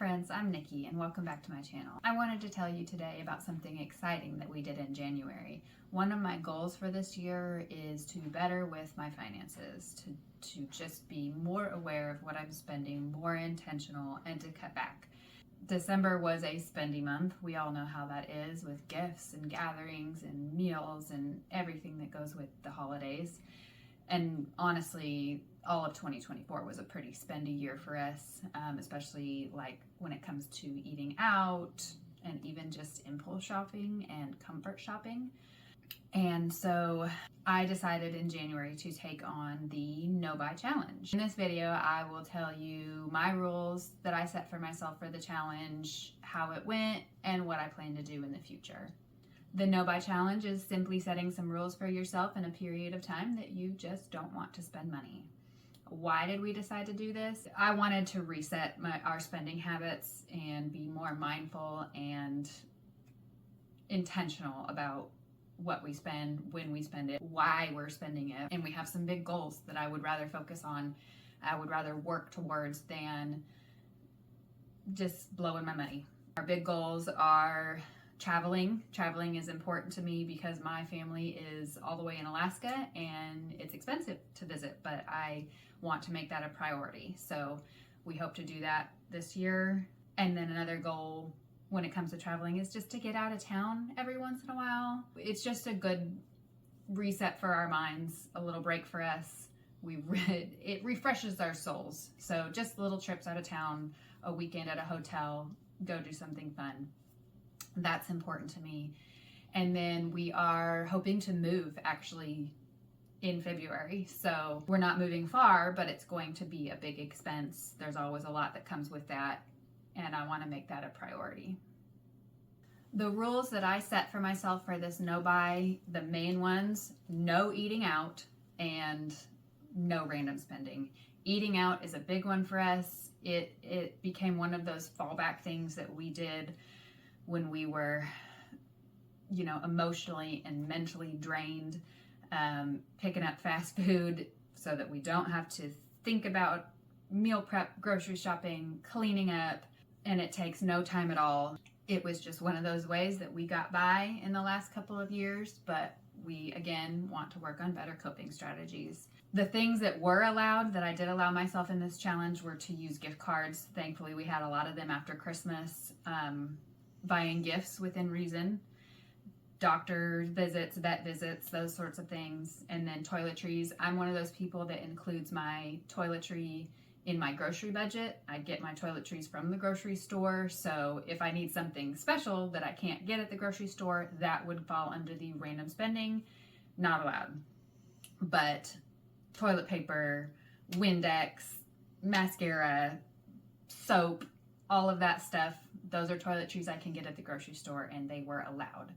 friends, I'm Nikki and welcome back to my channel. I wanted to tell you today about something exciting that we did in January. One of my goals for this year is to be better with my finances, to just be more aware of what I'm spending, more intentional, and to cut back. December was a spending month. We all know how that is with gifts and gatherings and meals and everything that goes with the holidays. And honestly, all of 2024 was a pretty spendy year for us, especially like when it comes to eating out and even just impulse shopping and comfort shopping. And so I decided in January to take on the No Buy Challenge. In this video, I will tell you my rules that I set for myself for the challenge, how it went, and what I plan to do in the future. The No Buy Challenge is simply setting some rules for yourself in a period of time that you just don't want to spend money. Why did we decide to do this? I wanted to reset our spending habits and be more mindful and intentional about what we spend, when we spend it, why we're spending it. And we have some big goals that I would rather focus on, I would rather work towards than just blowing my money. Our big goals are traveling. Traveling is important to me because my family is all the way in Alaska and it's expensive to visit, but I want to make that a priority. So we hope to do that this year. And then another goal when it comes to traveling is just to get out of town every once in a while. It's just a good reset for our minds, a little break for us. It refreshes our souls. So just little trips out of town, a weekend at a hotel, go do something fun. That's important to me. And then we are hoping to move actually in February. So we're not moving far, but it's going to be a big expense. There's always a lot that comes with that, and I want to make that a priority. The rules that I set for myself for this no buy, the main ones, no eating out and no random spending. Eating out is a big one for us. It became one of those fallback things that we did when we were, emotionally and mentally drained, picking up fast food so that we don't have to think about meal prep, grocery shopping, cleaning up, and it takes no time at all. It was just one of those ways that we got by in the last couple of years, but we, again, want to work on better coping strategies. The things that were allowed, that I did allow myself in this challenge, were to use gift cards. Thankfully, we had a lot of them after Christmas. Buying gifts within reason, doctor visits, vet visits, those sorts of things, and then toiletries. I'm one of those people that includes my toiletry in my grocery budget. I get my toiletries from the grocery store, so if I need something special that I can't get at the grocery store, that would fall under the random spending, not allowed. But toilet paper, Windex, mascara, soap, all of that stuff, those are toiletries I can get at the grocery store, and they were allowed.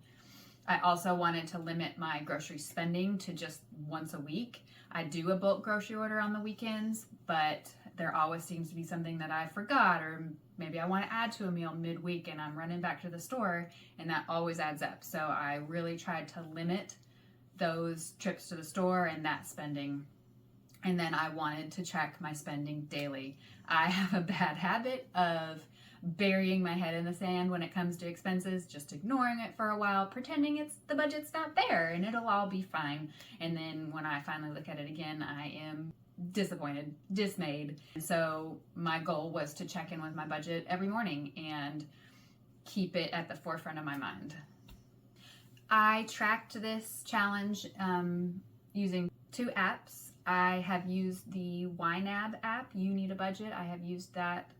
I also wanted to limit my grocery spending to just once a week. I do a bulk grocery order on the weekends, but there always seems to be something that I forgot, or maybe I want to add to a meal midweek and I'm running back to the store, and that always adds up. So I really tried to limit those trips to the store and that spending. And then I wanted to check my spending daily. I have a bad habit of burying my head in the sand when it comes to expenses, just ignoring it for a while, pretending the budget's not there and it'll all be fine. And then when I finally look at it again, I am disappointed, dismayed. And so my goal was to check in with my budget every morning and keep it at the forefront of my mind. I tracked this challenge using 2 apps. I have used the YNAB app, You Need a Budget. I have used that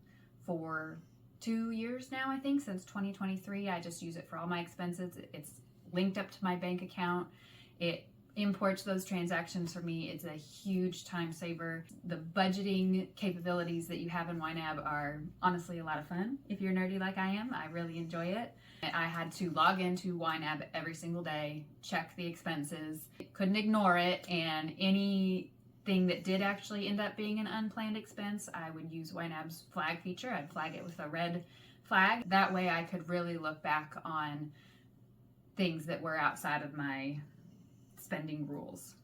for 2 years now, I think, since 2023. I just use it for all my expenses. It's linked up to my bank account. It imports those transactions for me. It's a huge time saver. The budgeting capabilities that you have in YNAB are honestly a lot of fun. If you're nerdy like I am, I really enjoy it. I had to log into YNAB every single day, check the expenses, couldn't ignore it, and anything that did actually end up being an unplanned expense, I would use YNAB's flag feature. I'd flag it with a red flag. That way I could really look back on things that were outside of my spending rules.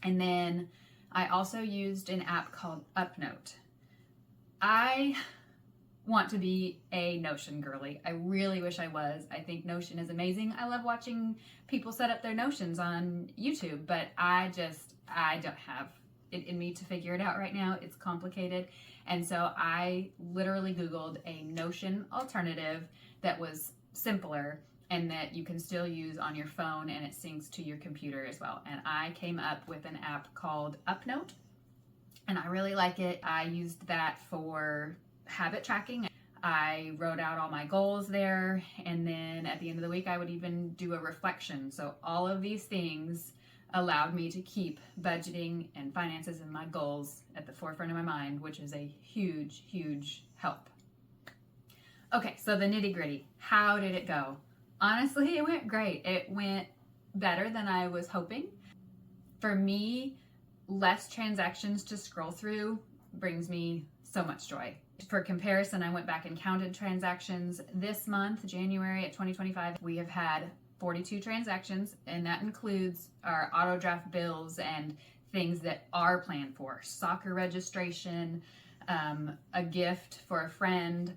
And then I also used an app called Upnote. I want to be a Notion girly. I really wish I was. I think Notion is amazing. I love watching people set up their Notions on YouTube, but I don't have it in me to figure it out right now. It's complicated. And so I literally Googled a Notion alternative that was simpler and that you can still use on your phone, and it syncs to your computer as well. And I came up with an app called UpNote, and I really like it. I used that for habit tracking. I wrote out all my goals there, and then at the end of the week I would even do a reflection. So all of these things allowed me to keep budgeting and finances and my goals at the forefront of my mind, which is a huge, huge help. Okay, so the nitty gritty. How did it go? Honestly, it went great. It went better than I was hoping. For me, less transactions to scroll through brings me so much joy. For comparison, I went back and counted transactions this month, January of 2025. We have had 42 transactions, and that includes our auto draft bills and things that are planned for. Soccer registration, a gift for a friend,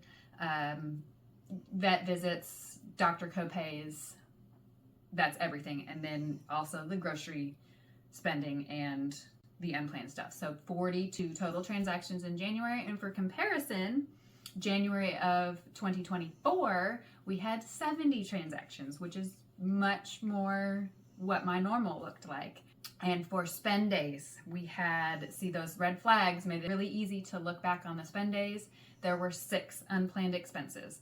vet visits, doctor copays, that's everything. And then also the grocery spending and the unplanned stuff. So 42 total transactions in January. And for comparison, January of 2024, we had 70 transactions, which is much more what my normal looked like. And for spend days, we had, see those red flags made it really easy to look back on the spend days. There were 6 unplanned expenses.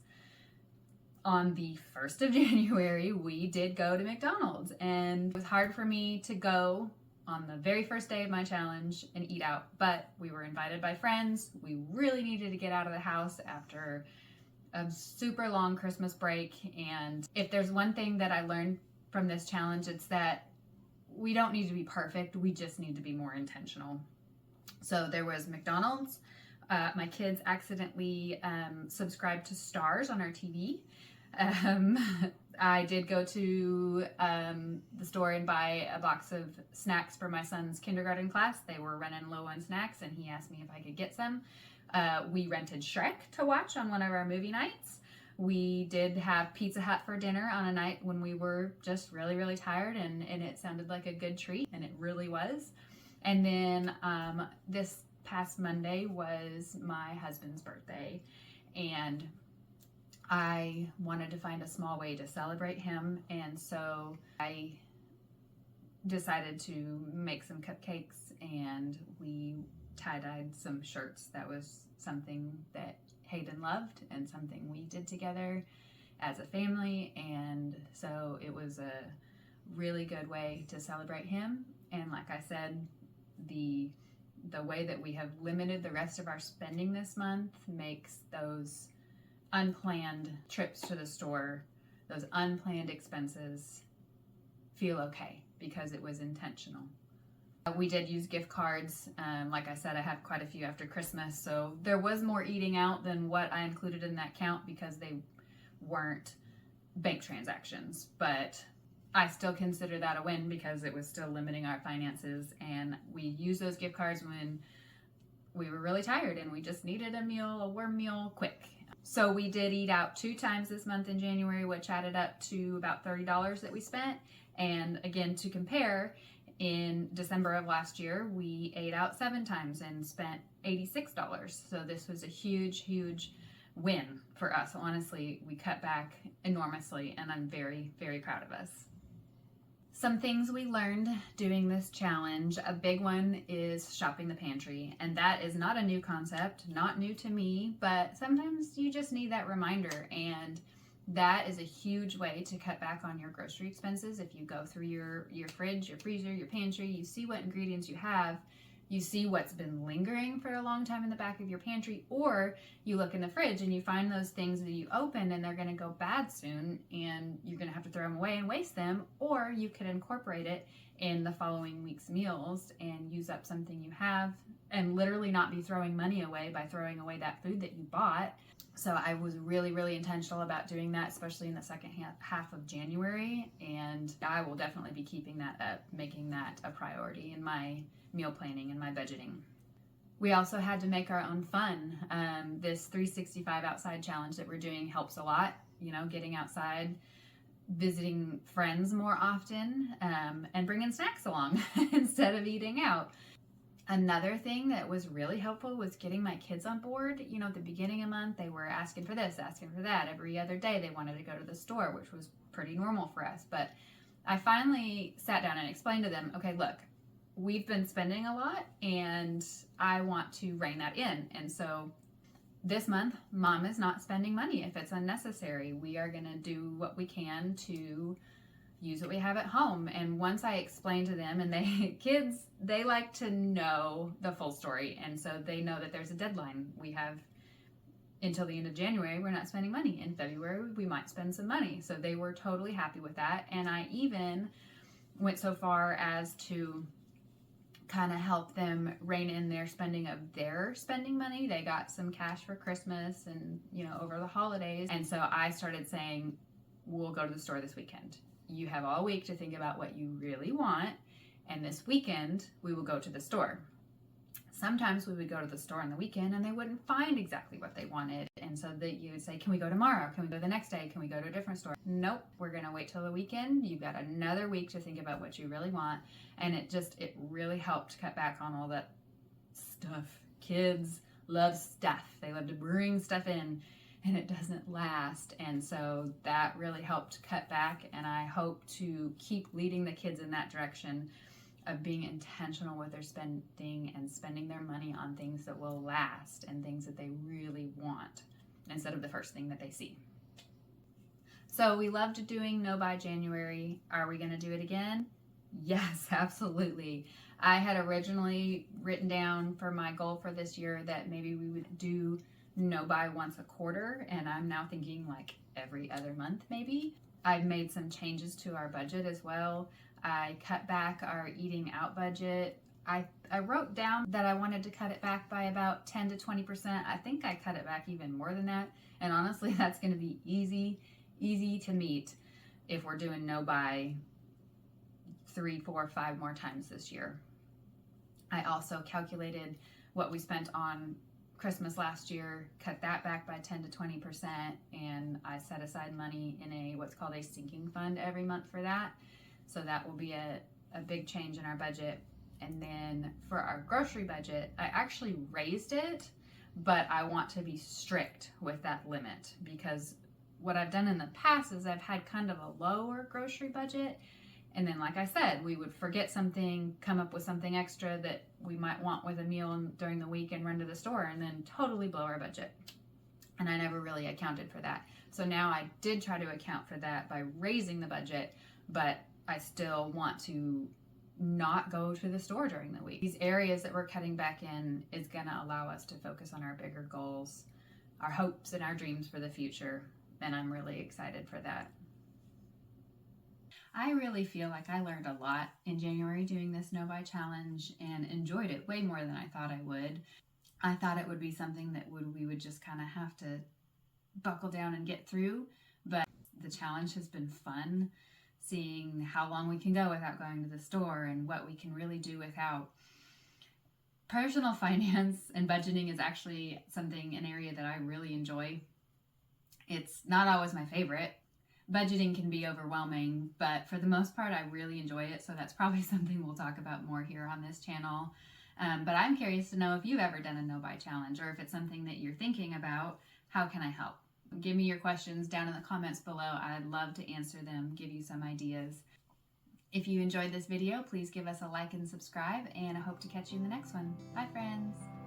On the 1st of January, we did go to McDonald's, and it was hard for me to go on the very first day of my challenge and eat out, but we were invited by friends. We really needed to get out of the house after a super long Christmas break, and if there's one thing that I learned from this challenge, it's that we don't need to be perfect, we just need to be more intentional. So there was McDonald's. My kids accidentally subscribed to Stars on our TV. I did go to the store and buy a box of snacks for my son's kindergarten class. They were running low on snacks, and he asked me if I could get some. We rented Shrek to watch on one of our movie nights. We did have Pizza Hut for dinner on a night when we were just really, really tired, and it sounded like a good treat, and it really was. And then this past Monday was my husband's birthday, and I wanted to find a small way to celebrate him, and so I decided to make some cupcakes, and we tie-dyed some shirts. That was something that Hayden loved and something we did together as a family, and so it was a really good way to celebrate him. And like I said, the way that we have limited the rest of our spending this month makes those unplanned trips to the store, those unplanned expenses, feel okay because it was intentional. We did use gift cards. Like I said, I have quite a few after Christmas, so there was more eating out than what I included in that count because they weren't bank transactions, but I still consider that a win because it was still limiting our finances, and we used those gift cards when we were really tired and we just needed a warm meal quick. So we did eat out 2 times this month in January, which added up to about $30 that we spent. And again, to compare, in December of last year, we ate out 7 times and spent $86. So this was a huge, huge win for us. Honestly, we cut back enormously, and I'm very, very proud of us. Some things we learned doing this challenge, a big one is shopping the pantry, and that is not a new concept, not new to me, but sometimes you just need that reminder, and that is a huge way to cut back on your grocery expenses. If you go through your fridge, your freezer, your pantry, you see what ingredients you have, you see what's been lingering for a long time in the back of your pantry, or you look in the fridge and you find those things that you open and they're going to go bad soon and you're going to have to throw them away and waste them, or you could incorporate it in the following week's meals and use up something you have and literally not be throwing money away by throwing away that food that you bought. So I was really, really intentional about doing that, especially in the second half of January, and I will definitely be keeping that up, making that a priority in my meal planning and my budgeting. We also had to make our own fun. This 365 outside challenge that we're doing helps a lot, you know, getting outside, visiting friends more often, and bringing snacks along instead of eating out. Another thing that was really helpful was getting my kids on board. You know, at the beginning of the month, they were asking for this, asking for that. Every other day, they wanted to go to the store, which was pretty normal for us. But I finally sat down and explained to them, okay, look, we've been spending a lot and I want to rein that in. And so this month, Mom is not spending money if it's unnecessary. We are going to do what we can to use what we have at home. And once I explained to them, and kids, they like to know the full story. And so they know that there's a deadline. We have until the end of January, we're not spending money. In February, we might spend some money. So they were totally happy with that. And I even went so far as to kind of help them rein in their spending of their spending money. They got some cash for Christmas and, you know, over the holidays. And so I started saying, we'll go to the store this weekend. You have all week to think about what you really want, and this weekend we will go to the store. Sometimes we would go to the store on the weekend and they wouldn't find exactly what they wanted, and so that you would say, can we go tomorrow? Can we go the next day? Can we go to a different store? Nope, we're gonna wait till the weekend. You've got another week to think about what you really want. And it really helped cut back on all that stuff. Kids love stuff. They love to bring stuff in, and it doesn't last. And so that really helped cut back, and I hope to keep leading the kids in that direction of being intentional with their spending and spending their money on things that will last and things that they really want instead of the first thing that they see. So we loved doing No Buy January. Are we going to do it again? Yes, absolutely. I had originally written down for my goal for this year that maybe we would do no buy once a quarter, and I'm now thinking like every other month maybe. I've made some changes to our budget as well. I cut back our eating out budget. I wrote down that I wanted to cut it back by about 10 to 20%. I think I cut it back even more than that. And honestly, that's going to be easy to meet if we're doing no buy 3, 4, 5 more times this year. I also calculated what we spent on Christmas last year, cut that back by 10 to 20%, and I set aside money in what's called a sinking fund every month for that. So that will be a big change in our budget. And then for our grocery budget, I actually raised it, but I want to be strict with that limit, because what I've done in the past is I've had kind of a lower grocery budget, and then like I said, we would forget something, come up with something extra that we might want with a meal during the week and run to the store and then totally blow our budget. And I never really accounted for that. So now I did try to account for that by raising the budget, but I still want to not go to the store during the week. These areas that we're cutting back in is going to allow us to focus on our bigger goals, our hopes and our dreams for the future. And I'm really excited for that. I really feel like I learned a lot in January doing this No Buy Challenge and enjoyed it way more than I thought I would. I thought it would be something that we would just kind of have to buckle down and get through, but the challenge has been fun, seeing how long we can go without going to the store and what we can really do without. Personal finance and budgeting is actually an area that I really enjoy. It's not always my favorite. Budgeting can be overwhelming, but for the most part, I really enjoy it. So that's probably something we'll talk about more here on this channel. But I'm curious to know if you've ever done a no buy challenge, or if it's something that you're thinking about. How can I help? Give me your questions down in the comments below. I'd love to answer them, give you some ideas. If you enjoyed this video, please give us a like and subscribe, and I hope to catch you in the next one. Bye, friends.